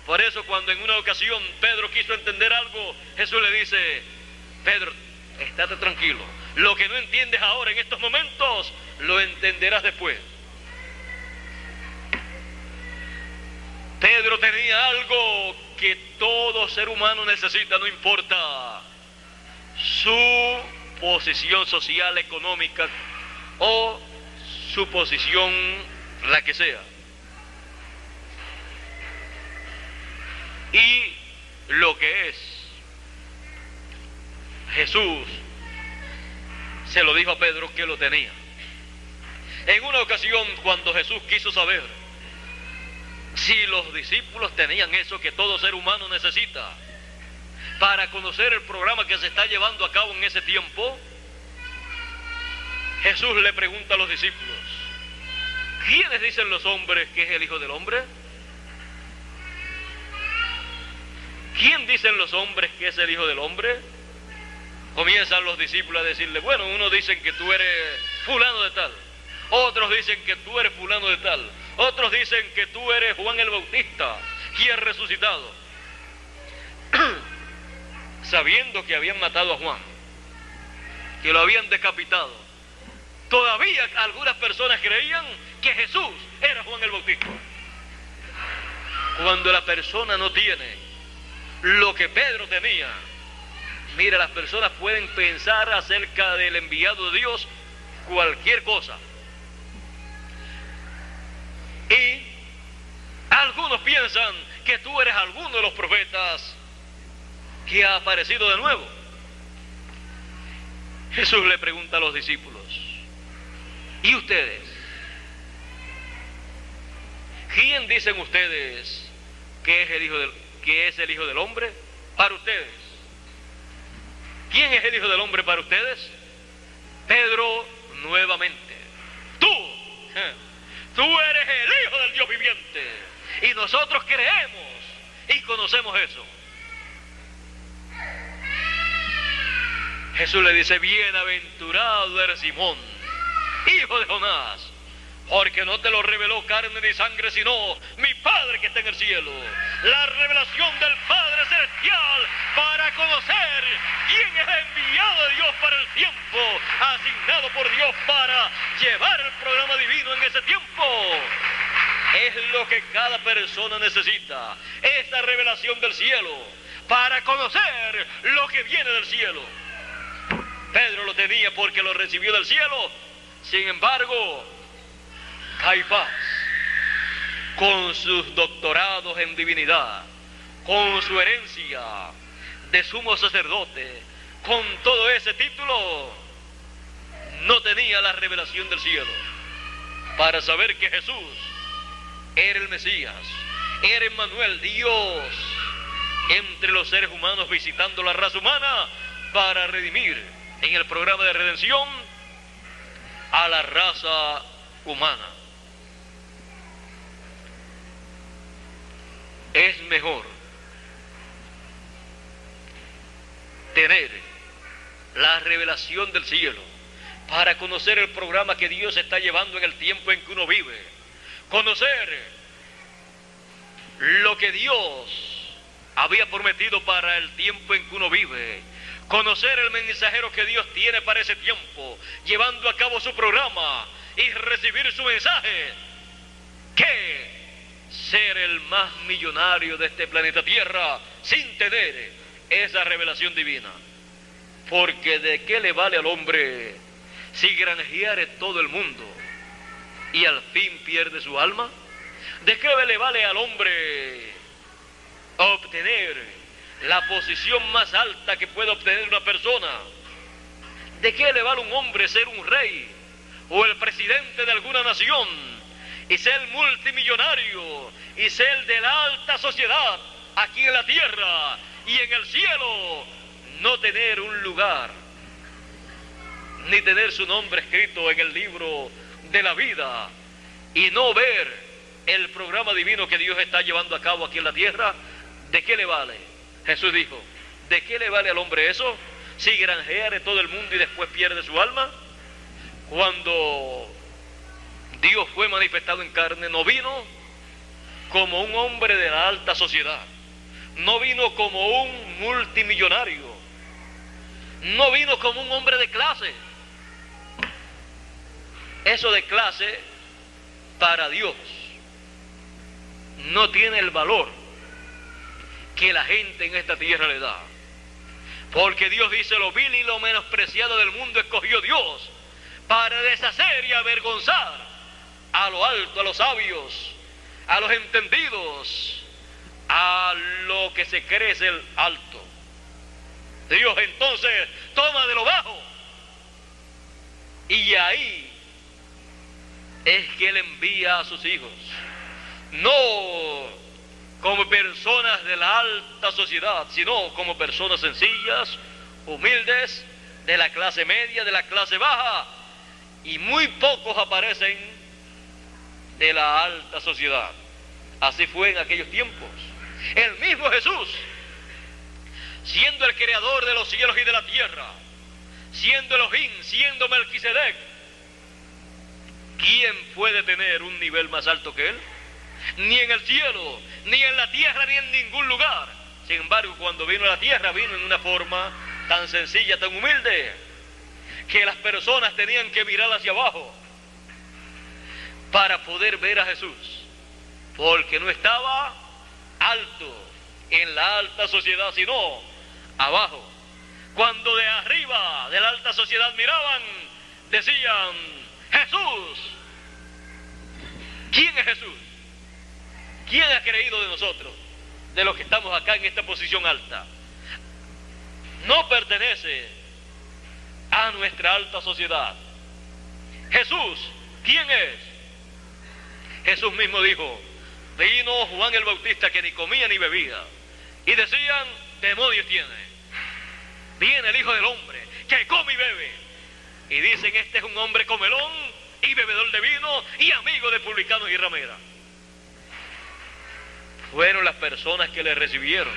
Por eso cuando en una ocasión Pedro quiso entender algo, Jesús le dice: Pedro, estate tranquilo, lo que no entiendes ahora en estos momentos, lo entenderás después. Pedro tenía algo que todo ser humano necesita, no importa su posición social, económica o su posición, la que sea. Y lo que es, Jesús se lo dijo a Pedro que lo tenía. En una ocasión, cuando Jesús quiso saber si los discípulos tenían eso que todo ser humano necesita para conocer el programa que se está llevando a cabo en ese tiempo, Jesús le pregunta a los discípulos: ¿quiénes dicen los hombres que es el Hijo del Hombre? ¿Quién dicen los hombres que es el Hijo del Hombre? Comienzan los discípulos a decirle: bueno, unos dicen que tú eres fulano de tal, otros dicen que tú eres fulano de tal, otros dicen que tú eres Juan el Bautista, quien resucitado. Sabiendo que habían matado a Juan, que lo habían decapitado, todavía algunas personas creían que Jesús era Juan el Bautista. Cuando la persona no tiene lo que Pedro tenía, mira, las personas pueden pensar acerca del enviado de Dios cualquier cosa. Y algunos piensan que tú eres alguno de los profetas que ha aparecido de nuevo. Jesús le pregunta a los discípulos: ¿y ustedes? ¿Quién dicen ustedes que es el Hijo del Hombre para ustedes? ¿Quién es el Hijo del Hombre para ustedes? Pedro nuevamente: tú eres el Hijo del Dios viviente, y nosotros creemos y conocemos eso. Jesús le dice: bienaventurado eres Simón, hijo de Jonás, porque no te lo reveló carne ni sangre, sino mi Padre que está en el cielo. La revelación del Padre Celestial para conocer quién es el enviado de Dios para el tiempo, asignado por Dios para llevar el programa divino en ese tiempo. Es lo que cada persona necesita, esa revelación del cielo, para conocer lo que viene del cielo. Pedro lo tenía porque lo recibió del cielo. Sin embargo, Caifás, con sus doctorados en divinidad, con su herencia de sumo sacerdote, con todo ese título, no tenía la revelación del cielo para saber que Jesús era el Mesías, era Emmanuel, Dios entre los seres humanos, visitando la raza humana para redimir en el programa de redención a la raza humana. Es mejor tener la revelación del cielo para conocer el programa que Dios está llevando en el tiempo en que uno vive, conocer lo que Dios había prometido para el tiempo en que uno vive, conocer el mensajero que Dios tiene para ese tiempo, llevando a cabo su programa y recibir su mensaje, que ser el más millonario de este planeta Tierra sin tener esa revelación divina. Porque ¿de qué le vale al hombre si granjeare todo el mundo y al fin pierde su alma? ¿De qué le vale al hombre obtener la posición más alta que puede obtener una persona? ¿De qué le vale a un hombre ser un rey o el presidente de alguna nación y ser multimillonario y ser de la alta sociedad aquí en la tierra y en el cielo no tener un lugar ni tener su nombre escrito en el libro de la vida y no ver el programa divino que Dios está llevando a cabo aquí en la tierra? ¿De qué le vale? Jesús dijo, ¿de qué le vale al hombre eso? Si granjeare todo el mundo y después pierde su alma. Cuando Dios fue manifestado en carne, no vino como un hombre de la alta sociedad, no vino como un multimillonario, no vino como un hombre de clase. Eso de clase para Dios no tiene el valor que la gente en esta tierra le da, porque Dios dice: lo vil y lo menospreciado del mundo escogió Dios para deshacer y avergonzar a lo alto, a los sabios, a los entendidos, a lo que se cree ser alto. Dios entonces toma de lo bajo y ahí es que Él envía a sus hijos, no como personas de la alta sociedad, sino como personas sencillas, humildes, de la clase media, de la clase baja, y muy pocos aparecen de la alta sociedad. Así fue en aquellos tiempos. El mismo Jesús, siendo el creador de los cielos y de la tierra, siendo Elohim, siendo Melquisedec, ¿quién puede tener un nivel más alto que Él? Ni en el cielo, ni en la tierra, ni en ningún lugar. Sin embargo, cuando vino a la tierra, vino en una forma tan sencilla, tan humilde, que las personas tenían que mirar hacia abajo para poder ver a Jesús, porque no estaba alto en la alta sociedad, sino abajo. Cuando de arriba de la alta sociedad miraban, decían: Jesús. ¿Quién es Jesús? ¿Quién ha creído de nosotros, de los que estamos acá en esta posición alta? No pertenece a nuestra alta sociedad. Jesús, ¿quién es? Jesús mismo dijo: vino Juan el Bautista, que ni comía ni bebía, y decían: demonios tiene. Viene el Hijo del Hombre, que come y bebe, y dicen: este es un hombre comelón y bebedor de vino y amigo de publicanos y rameras. Fueron las personas que le recibieron,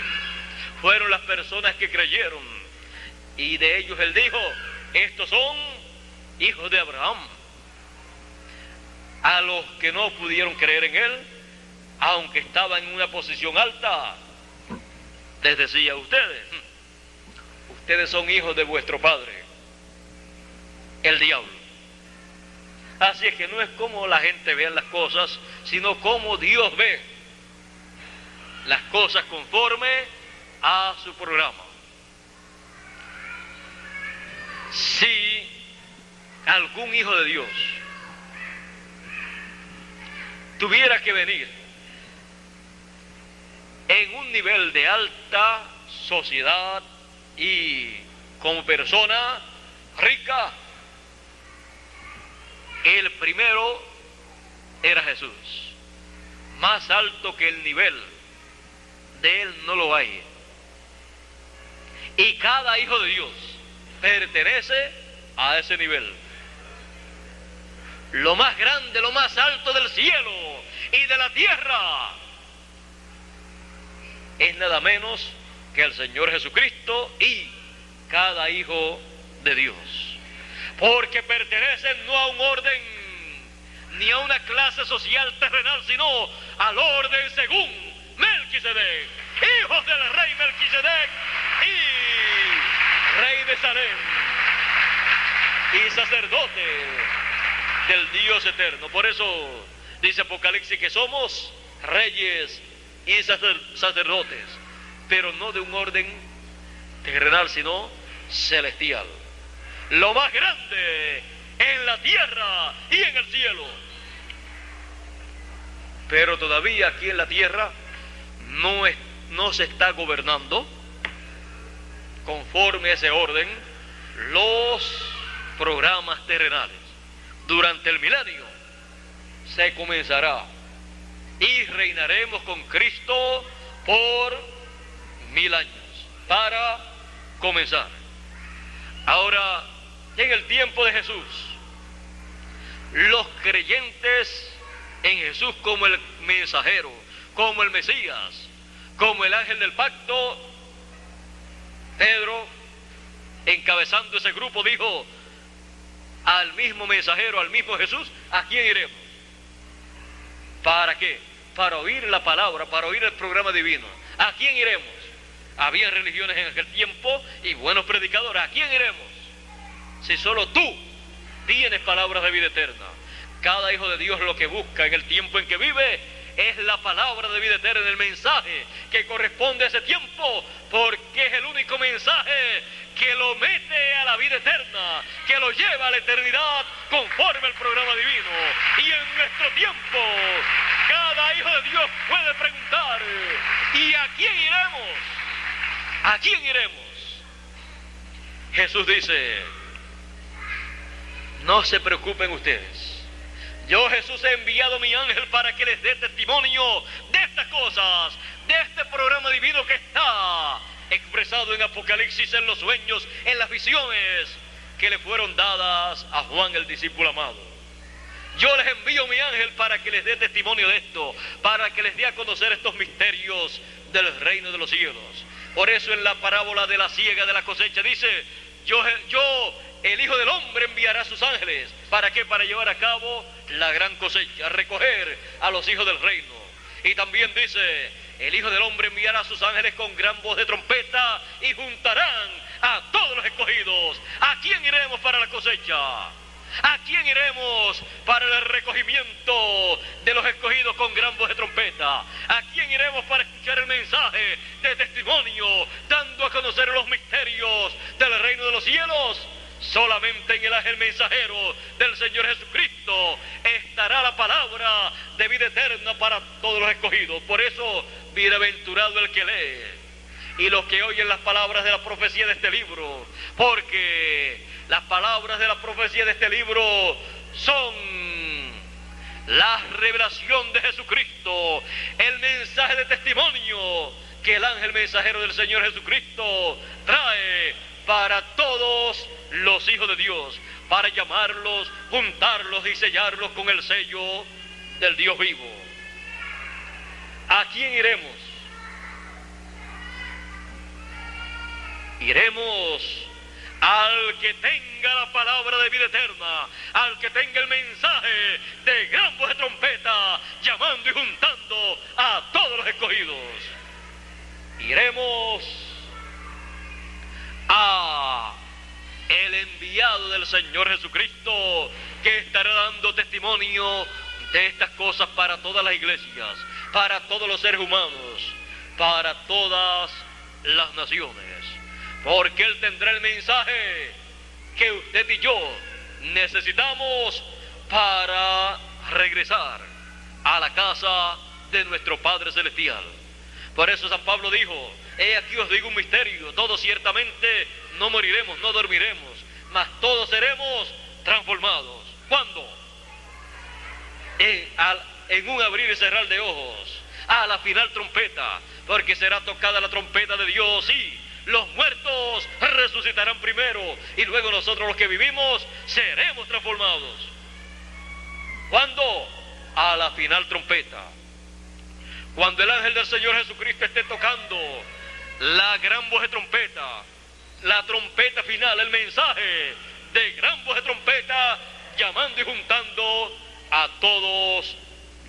fueron las personas que creyeron, y de ellos Él dijo: estos son hijos de Abraham. A los que no pudieron creer en Él, aunque estaban en una posición alta, les decía: ustedes son hijos de vuestro padre, el diablo. Así es que no es como la gente ve las cosas, sino como Dios ve las cosas conforme a su programa. Si algún hijo de Dios tuviera que venir en un nivel de alta sociedad y como persona rica, el primero era Jesús. Más alto que el nivel de Él no lo hay. Y cada hijo de Dios pertenece a ese nivel. Lo más grande, lo más alto del cielo y de la tierra es nada menos que el Señor Jesucristo y cada hijo de Dios. Porque pertenecen no a un orden ni a una clase social terrenal, sino al orden según Melquisedec, hijos del rey Melquisedec y rey de Salem y sacerdote del Dios eterno. Por eso dice Apocalipsis que somos reyes y sacerdotes, pero no de un orden terrenal, sino celestial. Lo más grande en la tierra y en el cielo. pero todavía aquí en la tierra no se está gobernando conforme a ese orden los programas terrenales. Durante el milenio se comenzará y reinaremos con Cristo por 1000 años para comenzar. Ahora, en el tiempo de Jesús, los creyentes en Jesús como el mensajero, como el Mesías, como el ángel del pacto, Pedro, encabezando ese grupo, dijo al mismo mensajero, al mismo Jesús: ¿a quién iremos? ¿Para qué? Para oír la palabra, para oír el programa divino. ¿A quién iremos? Había religiones en aquel tiempo y buenos predicadores. ¿A quién iremos? Si solo tú tienes palabras de vida eterna. Cada hijo de Dios lo que busca en el tiempo en que vive es la palabra de vida eterna, el mensaje que corresponde a ese tiempo, porque es el único mensaje que lo mete a la vida eterna, que lo lleva a la eternidad conforme al programa divino. Y en nuestro tiempo, cada hijo de Dios puede preguntar: ¿y a quién iremos? ¿A quién iremos? Jesús dice: no se preocupen ustedes. Yo, Jesús, he enviado a mi ángel para que les dé testimonio de estas cosas, de este programa divino que está expresado en Apocalipsis, en los sueños, en las visiones que le fueron dadas a Juan, el discípulo amado. Yo les envío a mi ángel para que les dé testimonio de esto, para que les dé a conocer estos misterios del reino de los cielos. Por eso en la parábola de la siega de la cosecha dice: yo, el Hijo del Hombre, enviará a sus ángeles. ¿Para qué? Para llevar a cabo la gran cosecha, recoger a los hijos del reino. Y también dice: el Hijo del Hombre enviará a sus ángeles con gran voz de trompeta y juntarán a todos los escogidos. ¿A quién iremos para la cosecha? ¿A quién iremos para el recogimiento de los escogidos con gran voz de trompeta? ¿A quién iremos para escuchar el mensaje de testimonio, dando a conocer los misterios del reino de los cielos? Solamente en el ángel mensajero del Señor Jesucristo estará la palabra de vida eterna para todos los escogidos. Por eso, bienaventurado el que lee y los que oyen las palabras de la profecía de este libro, porque las palabras de la profecía de este libro son la revelación de Jesucristo, el mensaje de testimonio que el ángel mensajero del Señor Jesucristo trae para todos los hijos de Dios, para llamarlos, juntarlos y sellarlos con el sello del Dios vivo. ¿A quién iremos? Iremos al que tenga la palabra de vida eterna, al que tenga el mensaje de gran voz de trompeta, llamando y juntando a todos los escogidos. Iremos a el enviado del Señor Jesucristo, que estará dando testimonio de estas cosas para todas las iglesias, para todos los seres humanos, para todas las naciones. Porque Él tendrá el mensaje que usted y yo necesitamos para regresar a la casa de nuestro Padre Celestial. Por eso San Pablo dijo: he aquí os digo un misterio, todos ciertamente no moriremos, no dormiremos, mas todos seremos transformados. ¿Cuándo? En un abrir y cerrar de ojos, a la final trompeta, porque será tocada la trompeta de Dios y los muertos resucitarán primero y luego nosotros los que vivimos seremos transformados. ¿Cuándo? A la final trompeta. Cuando el ángel del Señor Jesucristo esté tocando la gran voz de trompeta, la trompeta final, el mensaje de gran voz de trompeta, llamando y juntando a todos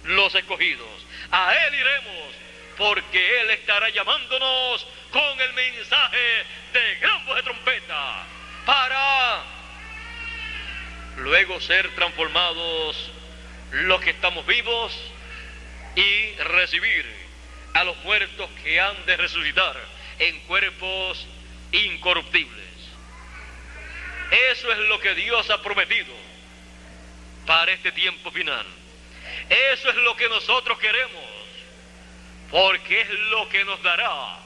los escogidos. A Él iremos, porque Él estará llamándonos con el mensaje de gran voz de trompeta, para luego ser transformados los que estamos vivos y recibir a los muertos que han de resucitar en cuerpos incorruptibles. Eso es lo que Dios ha prometido para este tiempo final. Eso es lo que nosotros queremos, porque es lo que nos dará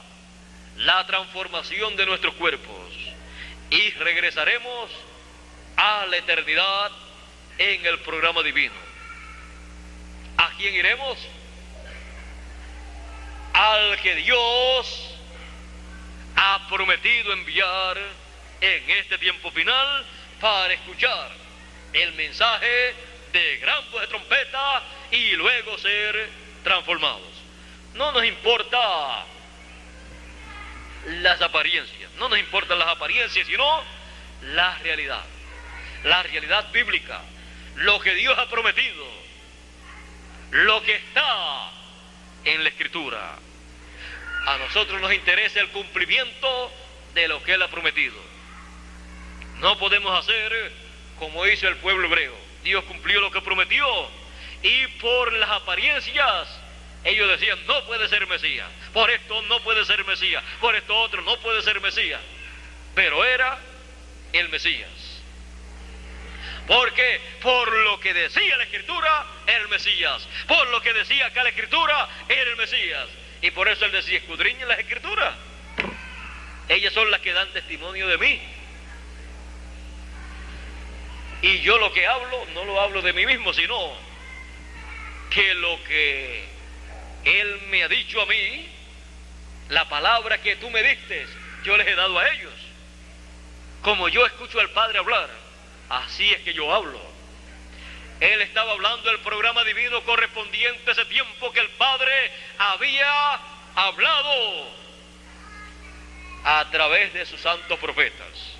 la transformación de nuestros cuerpos y regresaremos a la eternidad en el programa divino. ¿A quién iremos? Al que Dios ha prometido enviar en este tiempo final para escuchar el mensaje de gran voz de trompeta y luego ser transformados. No nos importa las apariencias, no nos importan las apariencias, sino la realidad bíblica, lo que Dios ha prometido, lo que está en la Escritura. A nosotros nos interesa el cumplimiento de lo que Él ha prometido. No podemos hacer como hizo el pueblo hebreo. Dios cumplió lo que prometió y por las apariencias ellos decían: no puede ser Mesías, por esto no puede ser Mesías, por esto otro no puede ser Mesías. Pero era el Mesías. Porque por lo que decía la Escritura era el Mesías, por lo que decía acá la Escritura era el Mesías. Y por eso Él decía: escudriñen las Escrituras, ellas son las que dan testimonio de mí. Y yo lo que hablo, no lo hablo de mí mismo, sino que lo que Él me ha dicho a mí, la palabra que tú me diste, yo les he dado a ellos. Como yo escucho al Padre hablar, así es que yo hablo. Él estaba hablando del programa divino correspondiente a ese tiempo que el Padre había hablado a través de sus santos profetas.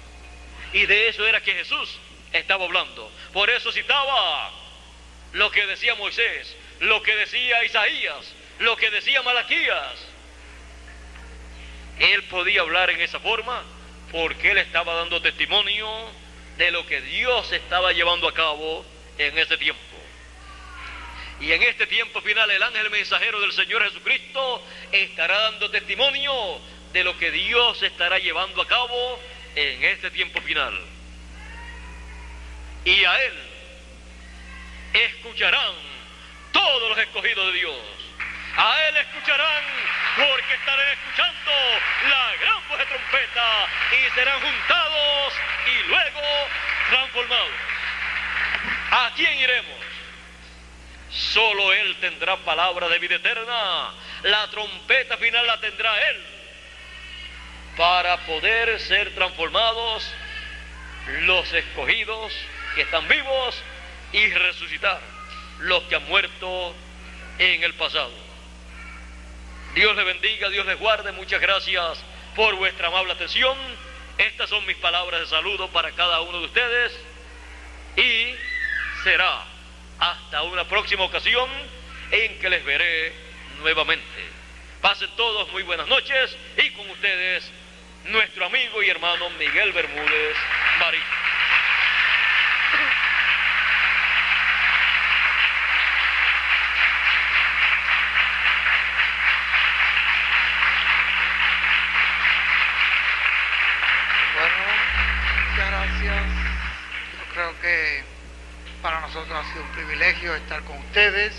Y de eso era que Jesús estaba hablando. Por eso citaba lo que decía Moisés, lo que decía Isaías, lo que decía Malaquías. Él podía hablar en esa forma porque Él estaba dando testimonio de lo que Dios estaba llevando a cabo en ese tiempo. Y en este tiempo final el ángel mensajero del Señor Jesucristo estará dando testimonio de lo que Dios estará llevando a cabo en este tiempo final. Y a Él escucharán todos los escogidos de Dios. A Él escucharán porque estarán escuchando la gran voz de trompeta y serán juntados y luego transformados. ¿A quién iremos? Solo Él tendrá palabra de vida eterna. La trompeta final la tendrá Él para poder ser transformados los escogidos que están vivos y resucitar los que han muerto en el pasado. Dios les bendiga, Dios les guarde. Muchas gracias por vuestra amable atención. Estas son mis palabras de saludo para cada uno de ustedes y será hasta una próxima ocasión en que les veré nuevamente. Pasen todos muy buenas noches y con ustedes nuestro amigo y hermano Miguel Bermúdez Marín. Creo que para nosotros ha sido un privilegio estar con ustedes.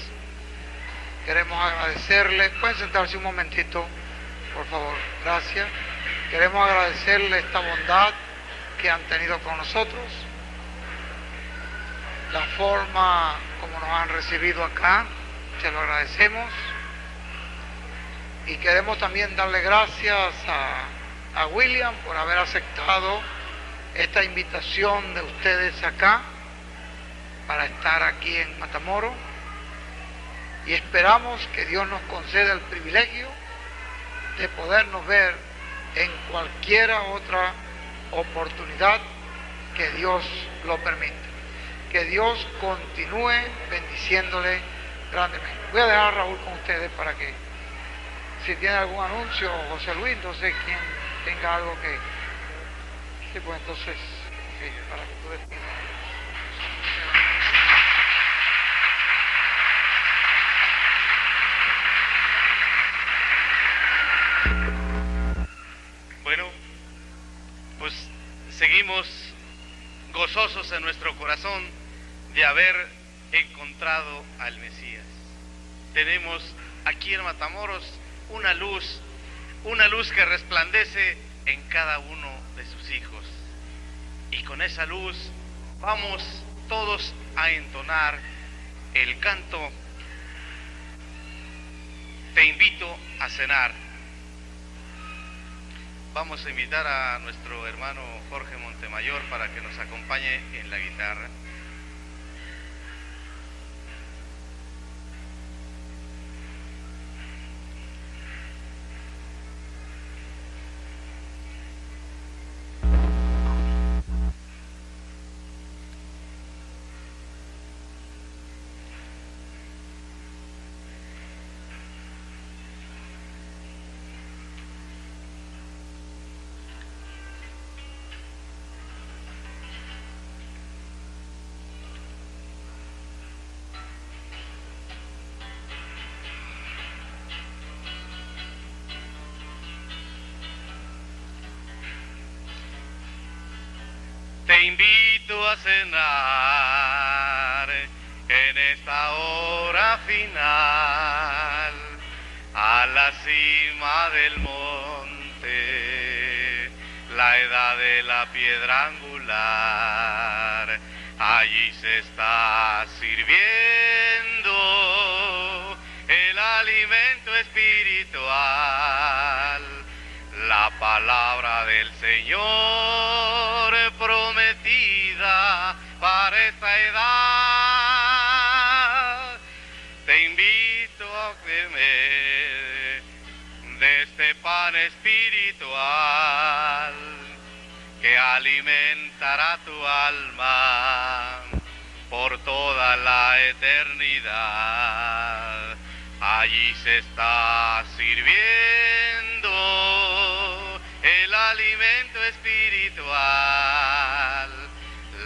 Queremos agradecerles. Pueden sentarse un momentito, por favor. Gracias. Queremos agradecerles esta bondad que han tenido con nosotros, la forma como nos han recibido acá, se lo agradecemos. Y queremos también darle gracias a William por haber aceptado esta invitación de ustedes acá para estar aquí en Matamoros, y esperamos que Dios nos conceda el privilegio de podernos ver en cualquiera otra oportunidad que Dios lo permita. Que Dios continúe bendiciéndole grandemente. Voy a dejar a Raúl con ustedes para que, si tiene algún anuncio, José Luis, no sé quién tenga algo que... Sí, pues entonces, sí, para que tú despidas. Bueno, pues seguimos gozosos en nuestro corazón de haber encontrado al Mesías. tenemos aquí en Matamoros una luz que resplandece en cada uno de sus hijos. Y con esa luz vamos todos a entonar el canto Te invito a cenar. Vamos a invitar a nuestro hermano Jorge Montemayor para que nos acompañe en la guitarra. Te invito a cenar en esta hora final, a la cima del monte, la edad de la piedra angular. Allí se está sirviendo el alimento espiritual, la palabra del Señor prometida para esta edad. Te invito a comer de este pan espiritual que alimentará tu alma por toda la eternidad. Allí se está sirviendo el alimento espiritual,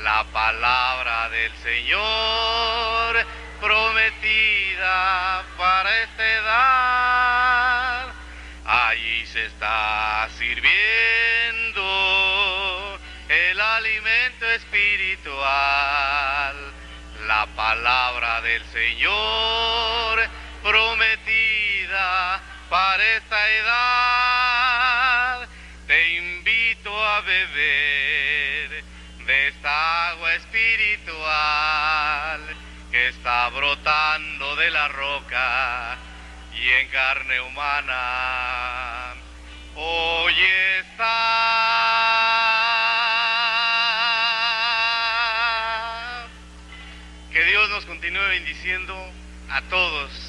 la palabra del Señor prometida para esta edad. Allí se está sirviendo el alimento espiritual, la palabra del Señor prometida para esta edad. Te invito a beber de esta agua espiritual que está brotando de la roca y en carne humana hoy está. Que Dios nos continúe bendiciendo a todos.